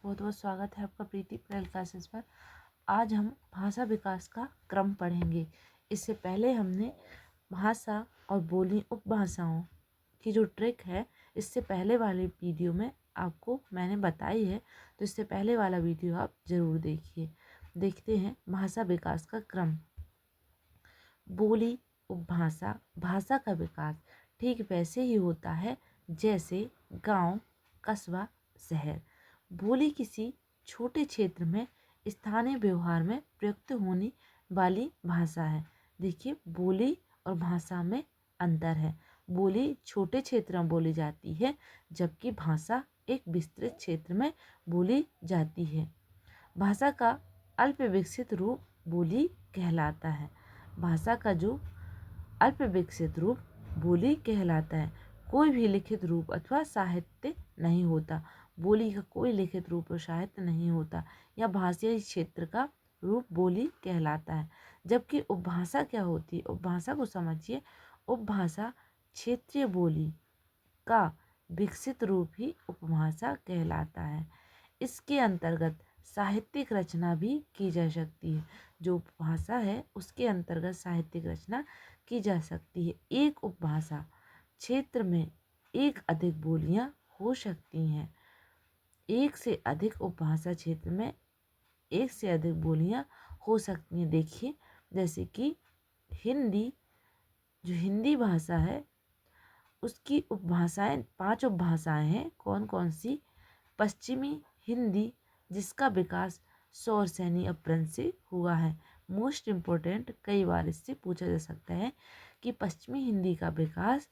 बहुत बहुत स्वागत है आपका प्रीति पटेल क्लासेस पर। आज हम भाषा विकास का क्रम पढ़ेंगे। इससे पहले हमने भाषा और बोली उपभाषाओं की जो ट्रिक है, इससे पहले वाले वीडियो में आपको मैंने बताई है, तो इससे पहले वाला वीडियो आप ज़रूर देखिए। देखते हैं भाषा विकास का क्रम। बोली उपभाषा। भाषा का विकास ठीक वैसे ही होता है जैसे गांव, कस्बा, शहर। बोली किसी छोटे क्षेत्र में स्थानीय व्यवहार में प्रयुक्त होने वाली भाषा है। देखिए, बोली और भाषा में अंतर है। बोली छोटे क्षेत्र में बोली जाती है, जबकि भाषा एक विस्तृत क्षेत्र में बोली जाती है। भाषा का अल्प विकसित रूप बोली कहलाता है। भाषा का जो अल्प विकसित रूप बोली कहलाता है। कोई भी लिखित रूप अथवा साहित्य नहीं होता। बोली का कोई लिखित रूप और साहित्य नहीं होता। यह भाषाई क्षेत्र का रूप बोली कहलाता है। जबकि उपभाषा क्या होती है? उपभाषा को समझिए। उपभाषा क्षेत्रीय बोली का विकसित रूप ही उपभाषा कहलाता है। इसके अंतर्गत साहित्यिक रचना भी की जा सकती है। जो उपभाषा है उसके अंतर्गत साहित्यिक रचना की जा सकती है। एक उपभाषा क्षेत्र में एक अधिक बोलियां हो सकती हैं। एक से अधिक उपभाषा क्षेत्र में एक से अधिक बोलियां हो सकती हैं। देखिए, जैसे कि हिंदी, जो हिंदी भाषा है उसकी उपभाषाएं 5 उपभाषाएं हैं। कौन कौन सी? पश्चिमी हिंदी, जिसका विकास शौरसेनी अपभ्रंश से हुआ है। मोस्ट इम्पोर्टेंट, कई बार इससे पूछा जा सकता है कि पश्चिमी हिंदी का विकास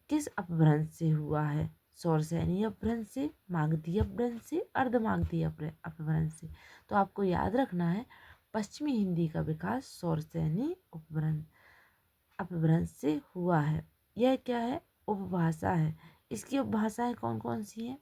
किस अपभ्रंश से हुआ है? शौरसेनी अपभ्रंश से, मागधी अपभ्रंश से, अर्धमागधी अपभ्रंश से। तो आपको याद रखना है, पश्चिमी हिंदी का विकास शौरसेनी अपभ्रंश से हुआ है। यह क्या है? उपभाषा है। इसकी उपभाषाएं कौन कौन सी हैं?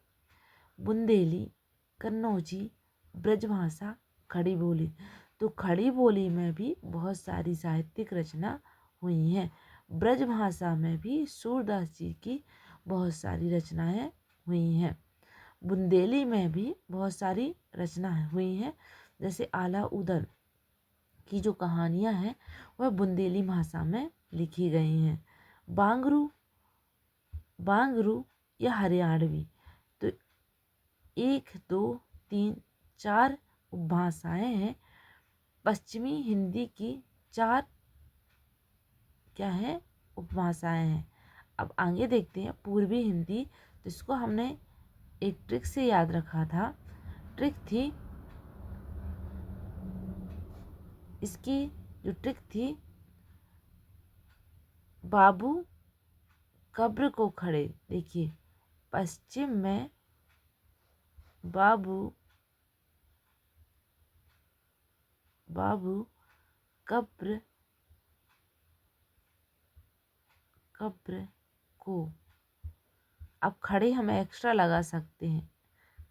बुंदेली, कन्नौजी, ब्रजभाषा, खड़ी बोली। तो खड़ी बोली में भी बहुत सारी साहित्यिक रचना हुई हैं। ब्रजभाषा में भी सूरदास जी की बहुत सारी रचनाएं हुई हैं। बुंदेली में भी बहुत सारी रचनाएं हुई हैं। जैसे आला उदल की जो कहानियां हैं वह बुंदेली भाषा में लिखी गई हैं। बांगरू या हरियाणवी। तो 1, 2, 3, 4 उपभाषाएं हैं। पश्चिमी हिंदी की 4 क्या है? उपभाषाएं हैं। अब आगे देखते हैं पूर्वी हिंदी। तो इसको हमने एक ट्रिक से याद रखा था। ट्रिक थी, इसकी जो ट्रिक थी, बाबू कब्र को खड़े। देखिए, पश्चिम में बाबू कब्र को। अब खड़े हम एक्स्ट्रा लगा सकते हैं।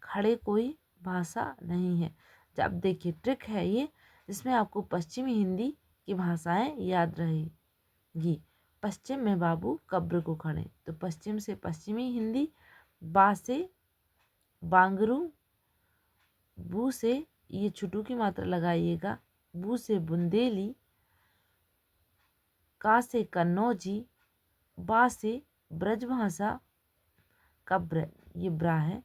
खड़े कोई भाषा नहीं है। जब देखिए, ट्रिक है ये, जिसमें आपको पश्चिमी हिंदी की भाषाएं याद रहेगी। पश्चिम में बाबू कब्र को खड़े, तो पश्चिम से पश्चिमी हिंदी, बा से बांगरू, बू से, ये छुटू की मात्रा लगाइएगा, बू से बुंदेली, का से कन्नौजी, बा से ब्रजभाषा, कब्र ये ब्रा है।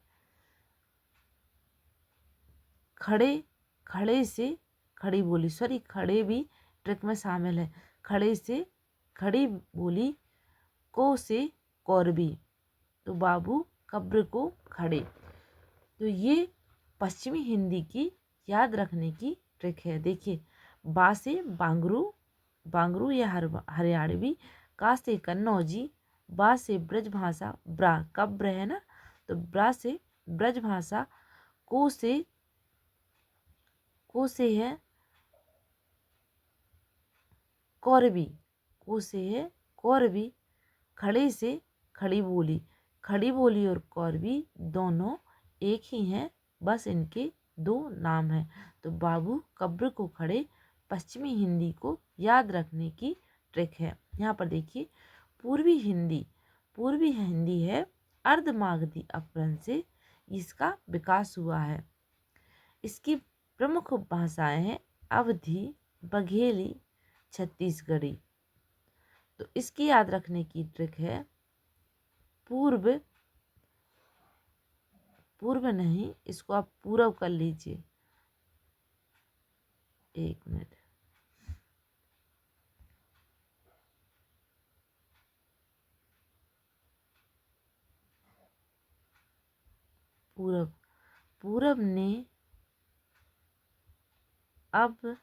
खड़े से खड़ी बोली, सॉरी खड़े भी ट्रिक में शामिल है। खड़े से खड़ी बोली, को से कौरबी, तो बाबू कब्र को खड़े। तो ये पश्चिमी हिंदी की याद रखने की ट्रिक है। देखिए, बा से बांगरू या हरियाणवी, का से कन्नौजी, बा से ब्रजभाषा, ब्रा कब्र है ना, तो ब्रा से ब्रजभाषा, को है कौरवी, को से है कौरवी। खड़े से खड़ी बोली और कौरवी दोनों एक ही हैं, बस इनके 2 नाम हैं। तो बाबू कब्र को खड़े पश्चिमी हिंदी को याद रखने की ट्रिक है। यहाँ पर देखिए, पूर्वी हिंदी है अर्धमागधी अपभ्रंश से इसका विकास हुआ है। इसकी प्रमुख उपभाषाएं हैं अवधी, बघेली, छत्तीसगढ़ी। तो इसकी याद रखने की ट्रिक है पूर्व, पूर्व नहीं, इसको आप पूरब कर लीजिए। एक मिनट, पूरब, पूरब ने अब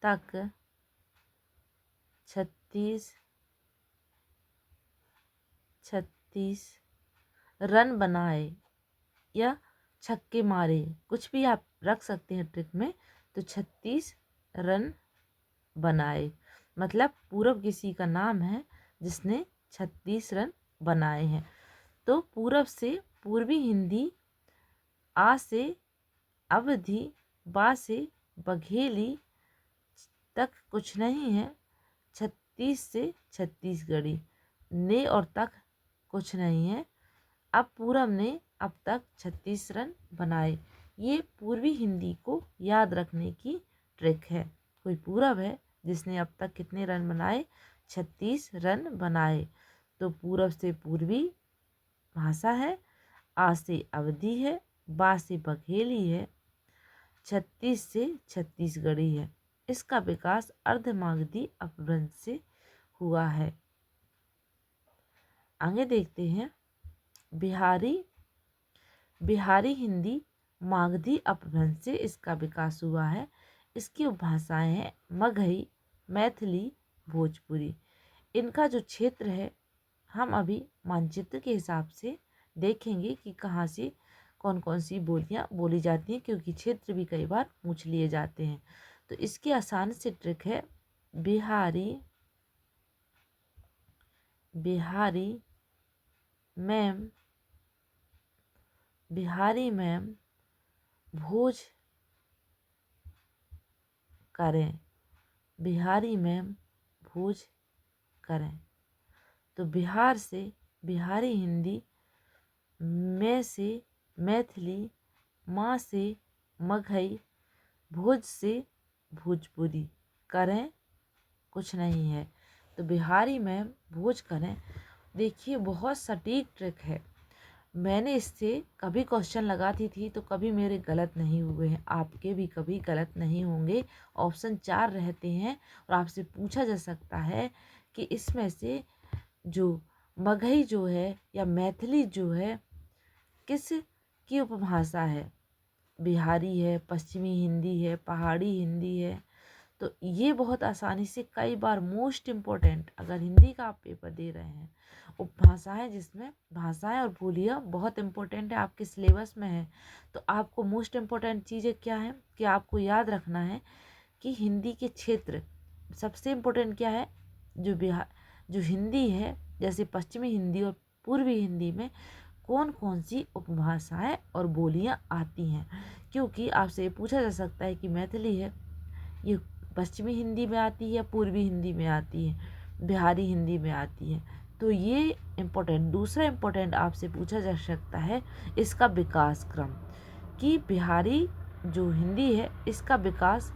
तक 36 रन बनाए या छक्के मारे, कुछ भी आप रख सकते हैं ट्रिक में। तो 36 रन बनाए मतलब पूरब किसी का नाम है जिसने 36 रन बनाए हैं। तो पूरब से पूर्वी हिंदी, आ से अवधि, बा से बघेली तक कुछ नहीं है, 36 से छत्तीसगढ़ी, ने और तक कुछ नहीं है। अब पूरब ने अब तक 36 रन बनाए। ये पूर्वी हिंदी को याद रखने की ट्रिक है। कोई पूरब है जिसने अब तक कितने रन बनाए, 36 रन बनाए। तो पूरब से पूर्वी भाषा है, आ से अवधी है, बा से बघेली है, 36 से छत्तीसगढ़ी है। इसका विकास अर्धमागधी अपभ्रंश से हुआ है। आगे देखते हैं बिहारी हिंदी मागधी अपभ्रंश से इसका विकास हुआ है। इसकी उपभाषाएं हैं मगही, मैथिली, भोजपुरी। इनका जो क्षेत्र है हम अभी मानचित्र के हिसाब से देखेंगे कि कहाँ से कौन कौन सी बोलियाँ बोली जाती हैं, क्योंकि क्षेत्र भी कई बार पूछ लिए जाते हैं। तो इसकी आसान से ट्रिक है बिहारी, बिहारी मैम, बिहारी मैम भोज करें, बिहारी मैम भोज करें। तो बिहार से बिहारी हिंदी, मैं से मैथिली, माँ से मगही, भोज से भोजपुरी, करें कुछ नहीं है। तो बिहारी मैम भोज करें। देखिए बहुत सटीक ट्रिक है। मैंने इससे कभी क्वेश्चन लगाती थी तो कभी मेरे गलत नहीं हुए हैं, आपके भी कभी गलत नहीं होंगे। ऑप्शन 4 रहते हैं और आपसे पूछा जा सकता है कि इसमें से जो मगही जो है या मैथिली जो है किस की उपभाषा है। बिहारी है, पश्चिमी हिंदी है, पहाड़ी हिंदी है। तो ये बहुत आसानी से कई बार मोस्ट इम्पोर्टेंट, अगर हिंदी का आप पेपर दे रहे हैं, उपभाषाएं जिसमें भाषाएं और बोलियां बहुत इम्पोर्टेंट है, आपके सिलेबस में है। तो आपको मोस्ट इम्पोर्टेंट चीज़ें क्या है कि आपको याद रखना है कि हिंदी के क्षेत्र सबसे इम्पोर्टेंट क्या है। जो हिंदी है, जैसे पश्चिमी हिंदी और पूर्वी हिंदी में कौन कौन सी उपभाषाएं और बोलियां आती हैं। क्योंकि आपसे ये पूछा जा सकता है कि मैथिली है, ये पश्चिमी हिंदी में आती है या पूर्वी हिंदी में आती है, बिहारी हिंदी में आती है। तो ये इम्पोर्टेंट। दूसरा इम्पोर्टेंट आपसे पूछा जा सकता है इसका विकास क्रम, कि बिहारी जो हिंदी है इसका विकास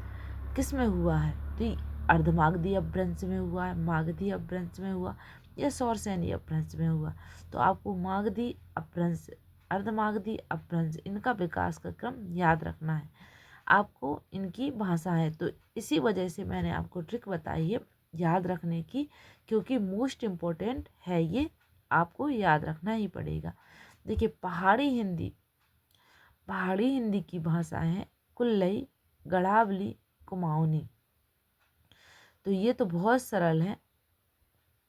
किस में हुआ है। तो अर्धमागधी अपभ्रंश में हुआ है, मागधी अपभ्रंश में हुआ या सौरसैनी अपभ्रंश में हुआ। तो आपको मागधी अपभ्रंश, अर्धमागधी अपभ्रंश, इनका विकास का क्रम याद रखना है। आपको इनकी भाषा है, तो इसी वजह से मैंने आपको ट्रिक बताई है याद रखने की, क्योंकि मोस्ट इम्पोर्टेंट है, ये आपको याद रखना ही पड़ेगा। देखिए पहाड़ी हिंदी की भाषा है कुल्लई, गढ़ावली, कुमाऊनी। तो ये तो बहुत सरल है,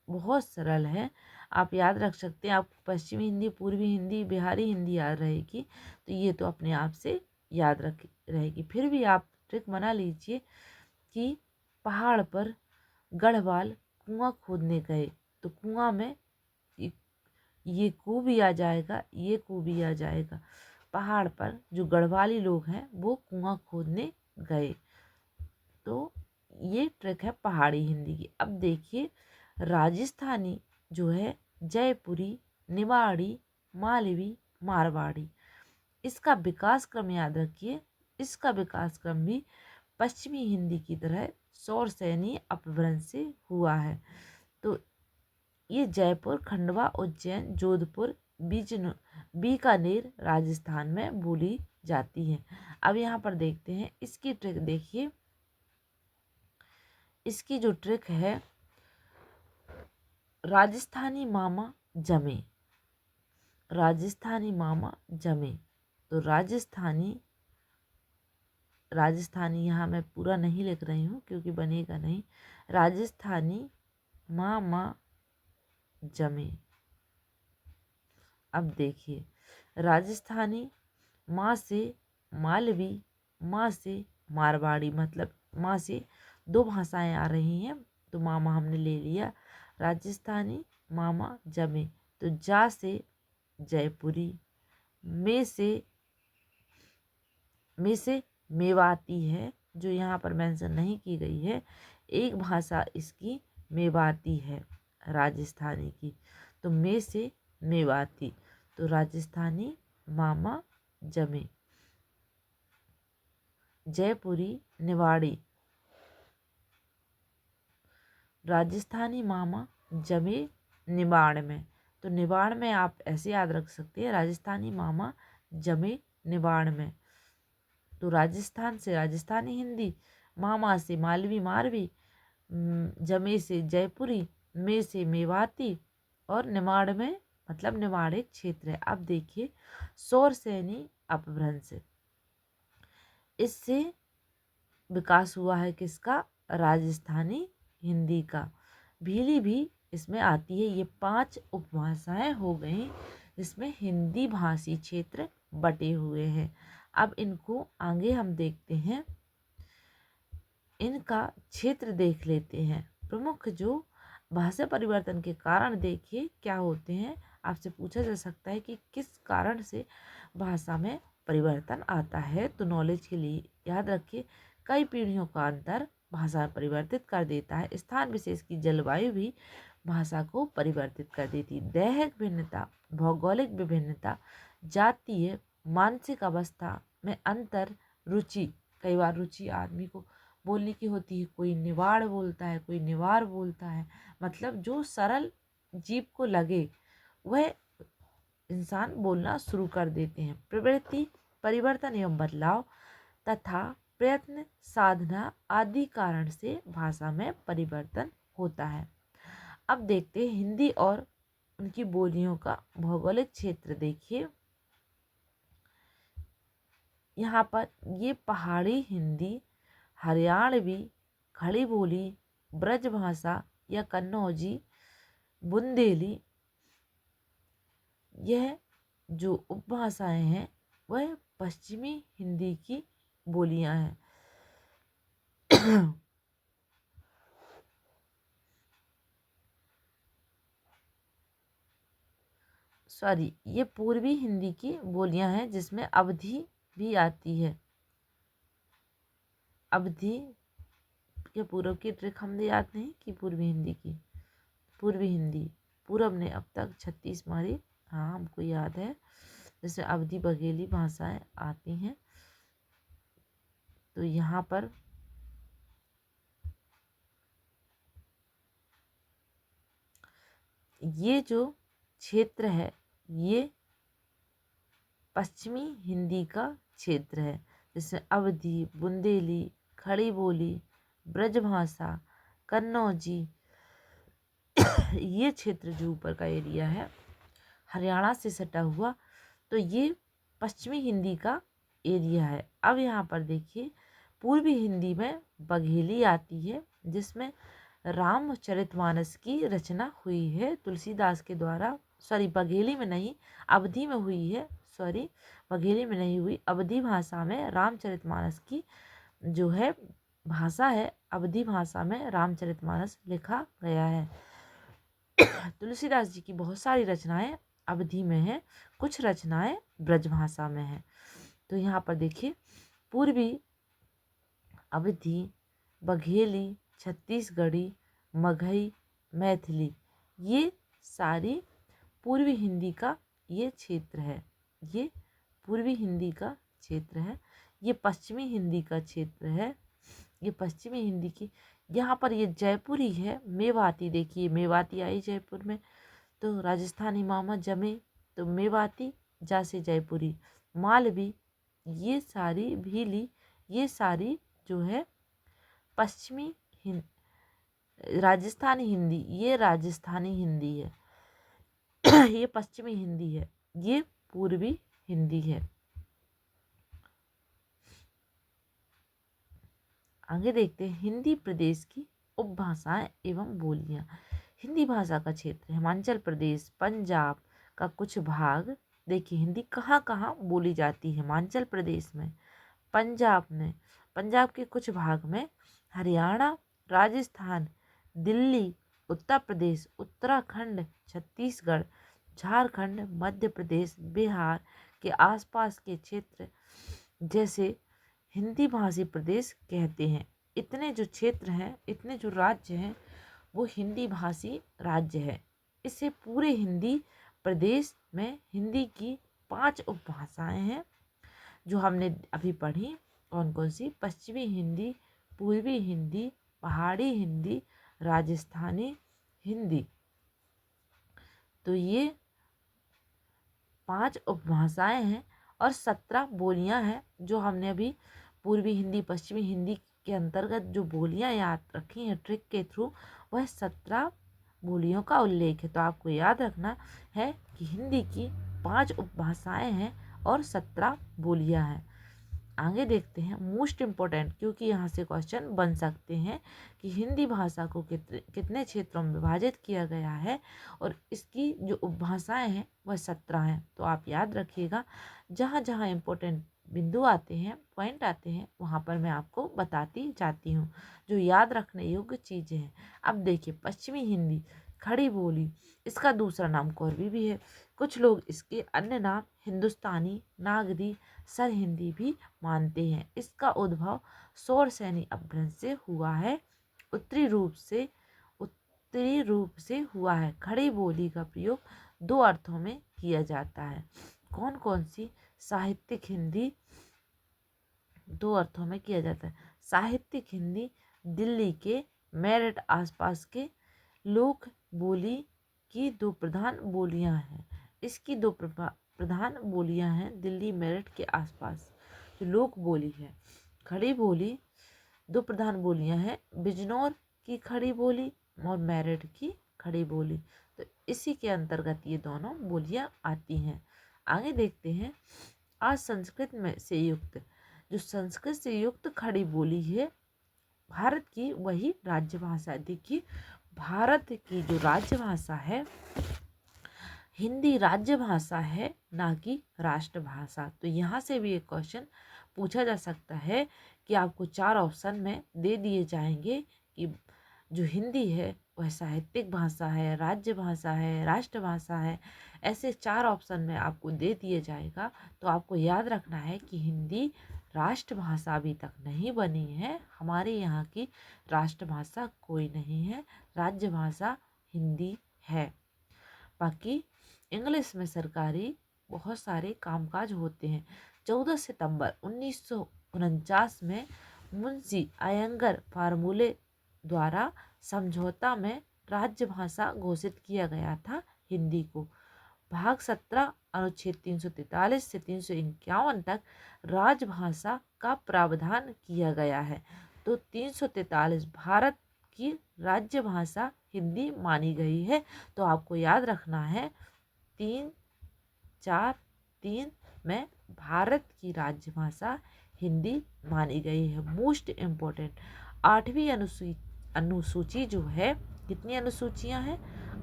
बहुत सरल है, आप याद रख सकते हैं। आपको पश्चिमी हिंदी, पूर्वी हिंदी, बिहारी हिंदी याद रहेगी, तो ये तो अपने आप से याद रख रहेगी। फिर भी आप ट्रिक बना लीजिए कि पहाड़ पर गढ़वाल कुआं खोदने गए, तो कुआं में ये कू भी आ जाएगा, ये कू भी आ जाएगा। पहाड़ पर जो गढ़वाली लोग हैं वो कुआं खोदने गए। तो ये ट्रिक है पहाड़ी हिंदी की। अब देखिए राजस्थानी जो है जयपुरी, निवाड़ी, मालवी, मारवाड़ी। इसका विकास क्रम याद रखिए, इसका विकास क्रम भी पश्चिमी हिंदी की तरह सौरसेनी अपभ्रंश से हुआ है। तो ये जयपुर, खंडवा, उज्जैन, जोधपुर, बीकानेर राजस्थान में बोली जाती है। अब यहाँ पर देखते हैं इसकी ट्रिक। देखिए इसकी जो ट्रिक है, राजस्थानी मामा जमे, राजस्थानी मामा जमे। तो राजस्थानी यहाँ मैं पूरा नहीं लिख रही हूँ क्योंकि बनेगा नहीं। राजस्थानी मामा जमे। अब देखिए राजस्थानी माँ से मालवी, माँ से मारवाड़ी, मतलब माँ से दो भाषाएं आ रही हैं, तो मामा हमने ले लिया। राजस्थानी मामा जमे, तो जा से जयपुरी, में से मेवाती है, जो यहाँ पर मेंशन नहीं की गई है। एक भाषा इसकी मेवाती है राजस्थानी की, तो में से मेवाती। तो राजस्थानी मामा जमे। जयपुरी निवाड़ी, राजस्थानी मामा जमे निवाड़ में। तो निवाड़ में आप ऐसे याद रख सकते हैं, राजस्थानी मामा जमे निवाड़ में। तो राजस्थान से राजस्थानी हिंदी, मामा से मालवी मारवी, जमे से जयपुरी, में से मेवाती, और निमाड़ में मतलब निमाड़ एक क्षेत्र है। अब देखिए सौरसेनी अपभ्रंश, इससे विकास हुआ है किसका? राजस्थानी हिंदी का। भीली भी इसमें आती है। ये 5 उपभाषाएं हो गई जिसमें हिंदी भाषी क्षेत्र बटे हुए हैं। अब इनको आगे हम देखते हैं, इनका क्षेत्र देख लेते हैं। प्रमुख जो भाषा परिवर्तन के कारण देखिए क्या होते हैं। आपसे पूछा जा सकता है कि किस कारण से भाषा में परिवर्तन आता है, तो नॉलेज के लिए याद रखिए कई पीढ़ियों का अंतर भाषा परिवर्तित कर देता है। स्थान विशेष की जलवायु भी भाषा को परिवर्तित कर देती है। दैहिक भिन्नता, भौगोलिक विभिन्नता, जातीय मानसिक अवस्था में अंतर, रुचि, कई बार रुचि आदमी को बोलने की होती है, कोई निवाड़ बोलता है, कोई निवार बोलता है, मतलब जो सरल जीव को लगे वह इंसान बोलना शुरू कर देते हैं। प्रवृत्ति परिवर्तन एवं बदलाव तथा प्रयत्न साधना आदि कारण से भाषा में परिवर्तन होता है। अब देखते हैं हिंदी और उनकी बोलियों का भौगोलिक क्षेत्र। देखिए यहाँ पर ये पहाड़ी हिंदी, हरियाणवी, खड़ी बोली, ब्रजभाषा या कन्नौजी, बुंदेली, यह जो उपभाषाएं हैं वह पश्चिमी हिंदी की बोलियां हैं। सॉरी, ये पूर्वी हिंदी की बोलियां हैं जिसमें अवधी भी आती है। अवधी के पूर्व की ट्रिक हमने याद नहीं कि पूर्वी हिंदी की। पूर्वी हिंदी, पूरब ने अब तक 36 मारी, हाँ हमको याद है, जिसमें अवधी बघेली भाषाएं आती हैं। तो यहाँ पर ये जो क्षेत्र है ये पश्चिमी हिंदी का क्षेत्र है, जिसमें अवधी, बुंदेली, खड़ी बोली, ब्रजभाषा, कन्नौजी, ये क्षेत्र जो ऊपर का एरिया है हरियाणा से सटा हुआ, तो ये पश्चिमी हिंदी का एरिया है। अब यहाँ पर देखिए पूर्वी हिंदी में बघेली आती है, जिसमें रामचरितमानस की रचना हुई है तुलसीदास के द्वारा। सॉरी, बघेली में नहीं, अवधी में हुई है। सॉरी, बघेली में नहीं हुई, अवधी भाषा में रामचरितमानस की जो है भाषा है, अवधी भाषा में रामचरितमानस लिखा गया है। तुलसीदास जी की बहुत सारी रचनाएं अवधी में हैं, कुछ रचनाएं ब्रजभाषा में हैं। तो यहाँ पर देखिए पूर्वी, अवधी, बघेली, छत्तीसगढ़ी, मगही, मैथिली, ये सारी पूर्वी हिंदी का ये क्षेत्र है। ये पूर्वी हिंदी का क्षेत्र है, ये पश्चिमी हिंदी का क्षेत्र है, ये पश्चिमी हिंदी की, यहाँ पर ये जयपुरी है, मेवाती, देखिए मेवाती आई जयपुर में, तो राजस्थानी मामा जमे, तो मेवाती, जा से जयपुरी, मालवी, ये सारी भीली, ये सारी जो है पश्चिमी राजस्थानी हिंदी, ये राजस्थानी हिंदी है। ये पश्चिमी हिंदी है, ये पूर्वी हिंदी है। आगे देखते हैं हिंदी प्रदेश की उपभाषाएं एवं बोलियां। हिंदी भाषा का क्षेत्र हिमाचल प्रदेश, पंजाब का कुछ भाग। देखिए हिंदी कहाँ कहाँ बोली जाती है, हिमाचल प्रदेश में, पंजाब में, पंजाब के कुछ भाग में, हरियाणा, राजस्थान, दिल्ली, उत्तर प्रदेश, उत्तराखंड, छत्तीसगढ़, झारखंड, मध्य प्रदेश, बिहार के आसपास के क्षेत्र जैसे हिंदी भाषी प्रदेश कहते हैं। इतने जो क्षेत्र हैं, इतने जो राज्य हैं, वो हिंदी भाषी राज्य है। इससे पूरे हिंदी प्रदेश में हिंदी की 5 उपभाषाएं हैं जो हमने अभी पढ़ी। कौन कौन सी? पश्चिमी हिंदी, पूर्वी हिंदी, पहाड़ी हिंदी, राजस्थानी हिंदी। तो ये 5 उपभाषाएं हैं और 17 बोलियां हैं जो हमने अभी पूर्वी हिंदी, पश्चिमी हिंदी के अंतर्गत जो बोलियां याद रखी हैं ट्रिक के थ्रू, वह 17 बोलियों का उल्लेख है। तो आपको याद रखना है कि हिंदी की 5 उपभाषाएं हैं और 17 बोलियां हैं। आगे देखते हैं मोस्ट इम्पोर्टेंट, क्योंकि यहाँ से क्वेश्चन बन सकते हैं कि हिंदी भाषा को कितने क्षेत्रों में विभाजित किया गया है और इसकी जो उपभाषाएं हैं वह 17 हैं। तो आप याद रखिएगा, जहाँ जहाँ इम्पोर्टेंट बिंदु आते हैं, पॉइंट आते हैं, वहाँ पर मैं आपको बताती जाती हूँ जो याद रखने योग्य चीज़ें हैं। अब देखिए पश्चिमी हिंदी, खड़ी बोली, इसका दूसरा नाम कोरवी भी है। कुछ लोग इसके अन्य नाम हिंदुस्तानी, नागरी, सर हिंदी भी मानते हैं। इसका उद्भव सौर सैनी अपभ्रंश से हुआ है, उत्तरी रूप से हुआ है। खड़ी बोली का प्रयोग 2 अर्थों में किया जाता है। कौन कौन सी? साहित्यिक हिंदी 2 अर्थों में किया जाता है। साहित्यिक हिंदी दिल्ली के मेरठ आसपास के लोक बोली की 2 प्रधान बोलियां हैं। इसकी 2 प्रधान बोलियां हैं दिल्ली मेरठ के आसपास जो लोक बोली है। खड़ी बोली 2 प्रधान बोलियां हैं, बिजनौर की खड़ी बोली और मेरठ की खड़ी बोली। तो इसी के अंतर्गत ये दोनों बोलियां आती हैं। आगे देखते हैं आज संस्कृत में से युक्त, जो संस्कृत से युक्त खड़ी बोली है भारत की, वही राज्य भाषा। देखिए भारत की जो राजभाषा है, हिंदी राज्य भाषा है, ना कि राष्ट्रभाषा। तो यहाँ से भी एक क्वेश्चन पूछा जा सकता है कि आपको 4 ऑप्शन में दे दिए जाएंगे कि जो हिंदी है वह साहित्यिक भाषा है, राज्य भाषा है, राष्ट्रभाषा है। ऐसे 4 ऑप्शन में आपको दे दिए जाएगा। तो आपको याद रखना है कि हिंदी राष्ट्रभाषा अभी तक नहीं बनी है। हमारे यहाँ की राष्ट्रभाषा कोई नहीं है, राज्य भाषा हिंदी है। बाकी इंग्लिश में सरकारी बहुत सारे कामकाज होते हैं। 14 सितंबर 1949 में मुंशी अयंगर फार्मूले द्वारा समझौता में राज्य भाषा घोषित किया गया था हिंदी को। भाग 17 अनुच्छेद 343 से 351 तक राजभाषा का प्रावधान किया गया है। तो 343 भारत की राज्य भाषा हिंदी मानी गई है। तो आपको याद रखना है 3, 4, 3 में भारत की राज्यभाषा हिंदी मानी गई है। मोस्ट इम्पोर्टेंट 8वीं अनुसूची जो है, कितनी अनुसूचियां हैं?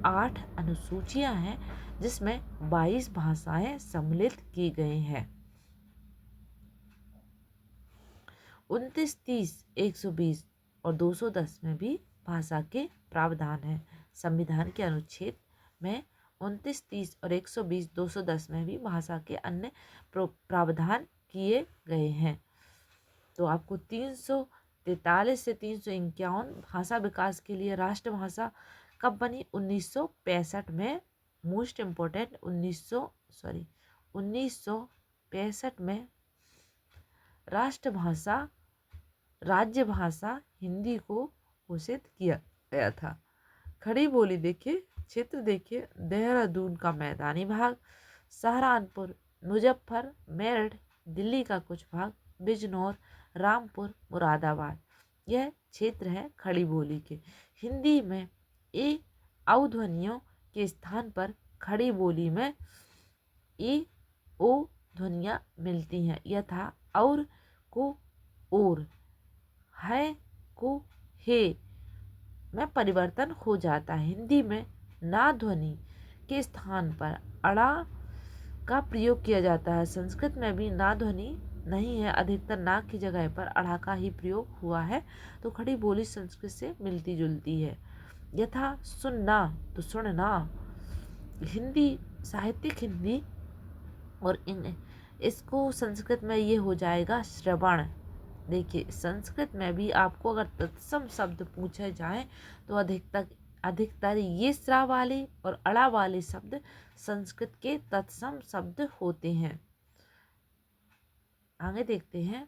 8 अनुसूचियां हैं जिसमें 22 भाषाएं सम्मिलित की गई हैं। 29, 30, 120 और 210 में भी भाषा के प्रावधान हैं। संविधान के अनुच्छेद में 29, 30 और 120, 210 में भी भाषा के अन्य प्रावधान किए गए हैं। तो आपको 343 से 351 भाषा विकास के लिए राष्ट्रभाषा कब बनी? 1965 में। मोस्ट इम्पोर्टेंट 1965 1965 में राष्ट्रभाषा राज्य भाषा हिंदी को घोषित किया गया था। खड़ी बोली देखिए, क्षेत्र देखिए, देहरादून का मैदानी भाग, सहारनपुर, मुजफ्फर, मेरठ, दिल्ली का कुछ भाग, बिजनौर, रामपुर, मुरादाबाद, यह क्षेत्र है खड़ी बोली के। हिंदी में ए औ ध्वनियों के स्थान पर खड़ी बोली में ए ओ ध्वनियाँ मिलती हैं, यथा और को और, है को हे में परिवर्तन हो जाता है। हिंदी में ना ध्वनि के स्थान पर अड़ा का प्रयोग किया जाता है। संस्कृत में भी ना ध्वनि नहीं है, अधिकतर ना की जगह पर अड़ा का ही प्रयोग हुआ है। तो खड़ी बोली संस्कृत से मिलती जुलती है। यथा सुनना तो सुनना। हिंदी साहित्यिक हिंदी और इसको संस्कृत में ये हो जाएगा श्रवण। देखिए, संस्कृत में भी आपको अगर तत्सम शब्द पूछे जाएं तो अधिकतर ये स्रा वाले और अड़ा वाले शब्द संस्कृत के तत्सम शब्द होते हैं। आगे देखते हैं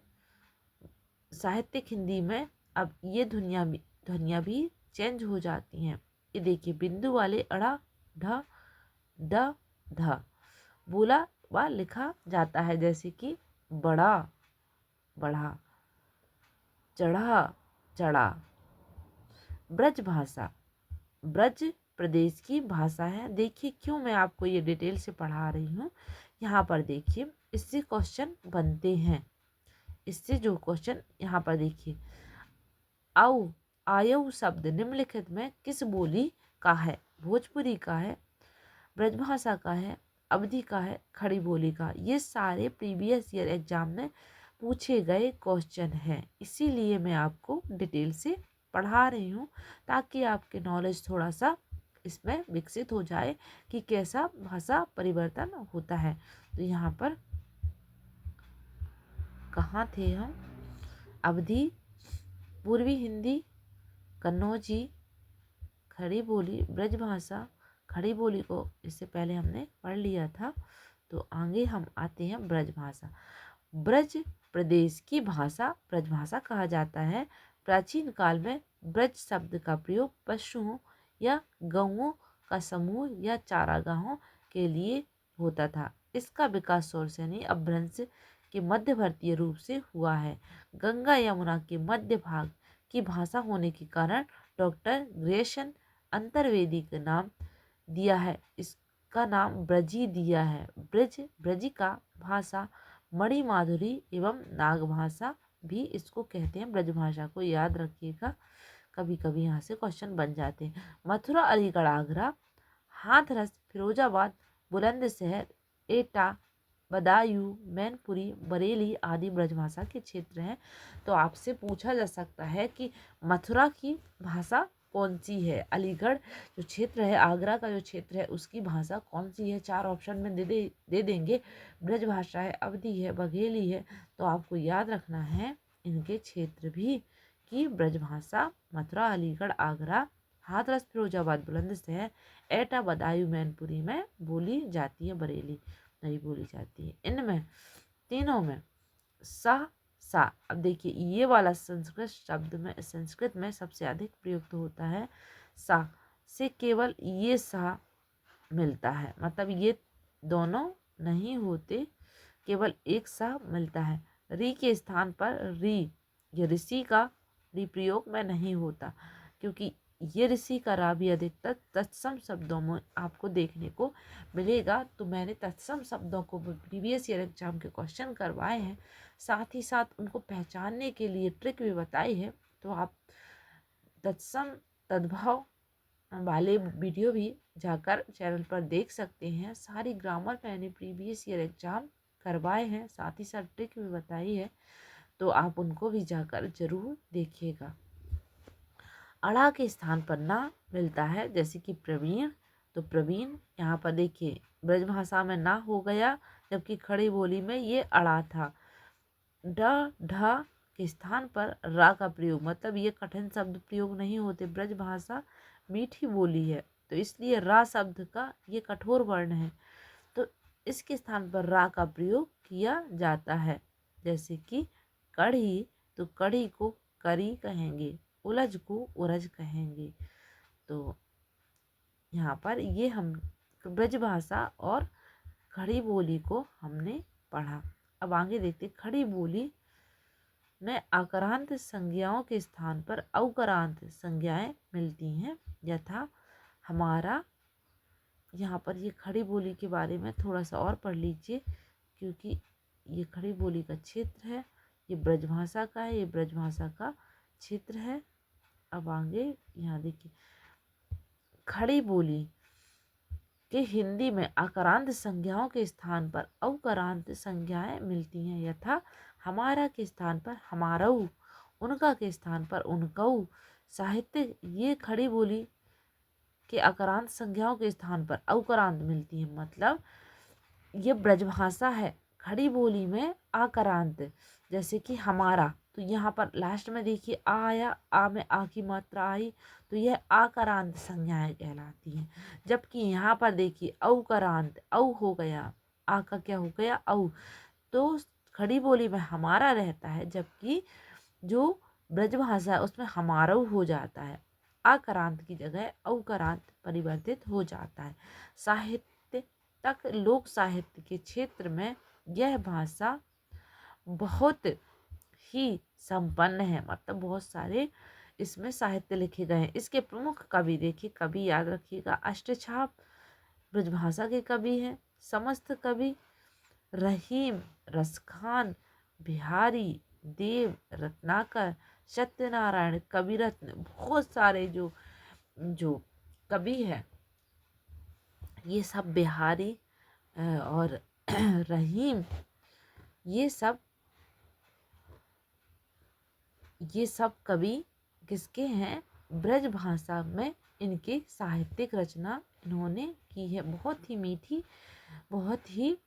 साहित्यिक हिंदी में। अब ये ध्वनियाँ भी चेंज हो जाती हैं। ये देखिए, बिंदु वाले अड़ा ढ ड ध बोला व लिखा जाता है, जैसे कि बड़ा बढ़ा, चढ़ा चढ़ा। ब्रज भाषा, ब्रज प्रदेश की भाषा है। देखिए क्यों मैं आपको ये डिटेल से पढ़ा रही हूँ। यहाँ पर देखिए, इससे क्वेश्चन बनते हैं। इससे जो क्वेश्चन यहाँ पर देखिए, औ आयु शब्द निम्नलिखित में किस बोली का है? भोजपुरी का है, ब्रजभाषा का है, अवधी का है, खड़ी बोली का। ये सारे प्रीवियस ईयर एग्जाम में पूछे गए क्वेश्चन हैं, इसीलिए मैं आपको डिटेल से पढ़ा रही हूँ ताकि आपके नॉलेज थोड़ा सा इसमें विकसित हो जाए कि कैसा भाषा परिवर्तन होता है। तो यहाँ पर कहाँ थे हम? अवधी, पूर्वी हिंदी, कन्नौजी, खड़ी बोली, ब्रजभाषा। खड़ी बोली को इससे पहले हमने पढ़ लिया था। तो आगे हम आते हैं ब्रजभाषा। ब्रज प्रदेश की भाषा ब्रजभाषा कहा जाता है। प्राचीन काल में ब्रज शब्द का प्रयोग पशुओं या गौओं का समूह या चारागाहों के लिए होता था। इसका विकास सौरसेनी अपभ्रंश के मध्यवर्तीय रूप से हुआ है। गंगा यमुना के मध्य भाग की भाषा होने के कारण डॉक्टर ग्रेशन अंतर्वेदी का नाम दिया है, इसका नाम ब्रजी दिया है। ब्रजी का भाषा मणि माधुरी एवं नाग भाषा भी इसको कहते हैं। ब्रजभाषा को याद रखिएगा, कभी कभी यहाँ से क्वेश्चन बन जाते हैं। मथुरा, अलीगढ़, आगरा, हाथरस, फिरोजाबाद, बुलंदशहर, एटा, बदायूं, मैनपुरी, बरेली आदि ब्रजभाषा के क्षेत्र हैं। तो आपसे पूछा जा सकता है कि मथुरा की भाषा कौन सी है, अलीगढ़ जो क्षेत्र है, आगरा का जो क्षेत्र है उसकी भाषा कौन सी है। 4 ऑप्शन में दे देंगे। ब्रजभाषा है, अवधी है, बघेली है। तो आपको याद रखना है इनके क्षेत्र भी कि ब्रजभाषा मथुरा, अलीगढ़, आगरा, हाथरस, फिरोजाबाद, बुलंदशहर, एटा, बदायूं, मैनपुरी में बोली जाती है, बरेली नहीं बोली जाती है। इनमें तीनों में सा सा। अब देखिए, ये वाला संस्कृत में सबसे अधिक प्रयुक्त होता है। सा से केवल ये सा मिलता है, मतलब ये दोनों नहीं होते, केवल एक सा मिलता है। री के स्थान पर री, ये ऋषि का री प्रयोग में नहीं होता, क्योंकि ये ऋषि का रा भी अधिकतर तत्सम शब्दों में आपको देखने को मिलेगा। तो मैंने तत्सम शब्दों को प्रीवियस ईयर एग्जाम के क्वेश्चन करवाए हैं, साथ ही साथ उनको पहचानने के लिए ट्रिक भी बताई है। तो आप तत्सम तद्भव वाले वीडियो भी जाकर चैनल पर देख सकते हैं। सारी ग्रामर मैंने प्रीवियस ईयर एग्जाम करवाए हैं, साथ ही साथ ट्रिक भी बताई है, तो आप उनको भी जाकर जरूर देखिएगा। अड़ा के स्थान पर ना मिलता है, जैसे कि प्रवीण, तो प्रवीण यहाँ पर देखिए ब्रजभाषा में ना हो गया, जबकि खड़ी बोली में ये अड़ा था। ढ के स्थान पर रा का प्रयोग, मतलब ये कठिन शब्द प्रयोग नहीं होते, ब्रजभाषा मीठी बोली है तो इसलिए रा शब्द का ये कठोर वर्ण है। तो इसके स्थान पर रा का प्रयोग किया जाता है। जैसे कि कढ़ी, तो कढ़ी को करी कहेंगे, उलझ को उरज कहेंगे। तो यहाँ पर ये हम ब्रजभाषा और खड़ी बोली को हमने पढ़ा। अब आगे देखते, खड़ी बोली में आकारांत संज्ञाओं के स्थान पर औकारांत संज्ञाएं मिलती हैं, यथा हमारा। यहाँ पर ये खड़ी बोली के बारे में थोड़ा सा और पढ़ लीजिए, क्योंकि ये खड़ी बोली का क्षेत्र है, ये ब्रजभाषा का है, ये ब्रजभाषा का क्षेत्र है। अब आगे यहाँ देखिए, खड़ी बोली के हिंदी में आकारांत संज्ञाओं के स्थान पर औकारांत संज्ञाएं मिलती हैं, यथा हमारा के स्थान पर हमारऊ, उनका के स्थान पर उनकऊ। साहित्य, ये खड़ी बोली के आकारांत संज्ञाओं के स्थान पर औकारांत मिलती है, मतलब ये ब्रजभाषा है, खड़ी बोली में आकारांत। जैसे कि हमारा, तो यहाँ पर लास्ट में देखिए आ आया, आ में आ की मात्रा आई, तो यह आकारांत संज्ञाएं कहलाती हैं। जबकि यहाँ पर देखिए औकारांत, औ हो गया, आ का क्या हो गया, औ। तो खड़ी बोली में हमारा रहता है, जबकि जो ब्रजभाषा है उसमें हमारऊ हो जाता है, आकारांत की जगह औकारांत परिवर्तित हो जाता है। साहित्य तक लोक साहित्य के क्षेत्र में यह भाषा बहुत ही संपन्न है, मतलब बहुत सारे इसमें साहित्य लिखे गए हैं। इसके प्रमुख कवि देखिए, कवि याद रखिएगा, अष्टछाप ब्रजभाषा के कवि हैं। समस्त कवि रहीम, रसखान, बिहारी, देव, रत्नाकर, सत्यनारायण, कविरत्न, बहुत सारे जो जो कवि हैं, ये सब बिहारी और रहीम, ये सब कवि किसके हैं, ब्रजभाषा में इनकी साहित्यिक रचना इन्होंने की है। बहुत ही मीठी, बहुत ही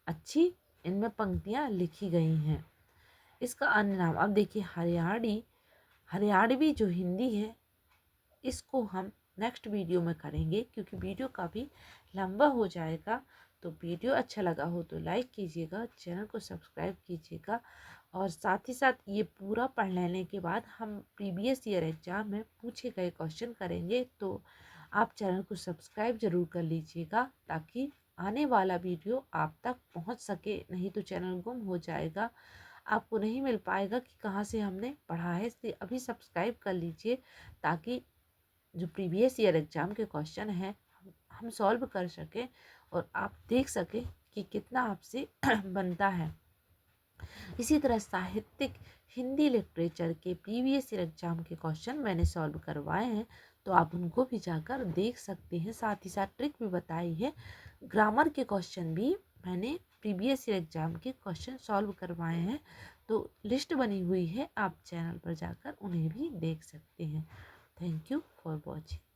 अच्छी इनमें पंक्तियाँ लिखी गई हैं। इसका अन्य नाम, अब देखिए हरियाणवी जो हिंदी है, इसको हम नेक्स्ट वीडियो में करेंगे, क्योंकि वीडियो काफ़ी लंबा हो जाएगा। तो वीडियो अच्छा लगा हो तो लाइक कीजिएगा, चैनल को सब्सक्राइब कीजिएगा, और साथ ही साथ ये पूरा पढ़ लेने के बाद हम प्रीवियस ईयर एग्जाम में पूछे गए क्वेश्चन करेंगे। तो आप चैनल को सब्सक्राइब ज़रूर कर लीजिएगा, ताकि आने वाला वीडियो आप तक पहुंच सके, नहीं तो चैनल गुम हो जाएगा, आपको नहीं मिल पाएगा कि कहाँ से हमने पढ़ा है। इसलिए अभी सब्सक्राइब कर लीजिए, ताकि जो प्रीवियस ईयर एग्जाम के क्वेश्चन हैं हम सॉल्व कर सकें, और आप देख सकें कि कितना आपसे बनता है। इसी तरह साहित्यिक हिंदी लिटरेचर के प्रीवियस ईयर एग्जाम के क्वेश्चन मैंने सॉल्व करवाए हैं, तो आप उनको भी जाकर देख सकते हैं। साथ ही साथ ट्रिक भी बताई है, ग्रामर के क्वेश्चन भी मैंने प्रीवियस ईयर एग्जाम के क्वेश्चन सॉल्व करवाए हैं। तो लिस्ट बनी हुई है, आप चैनल पर जाकर उन्हें भी देख सकते हैं। Thank you for watching.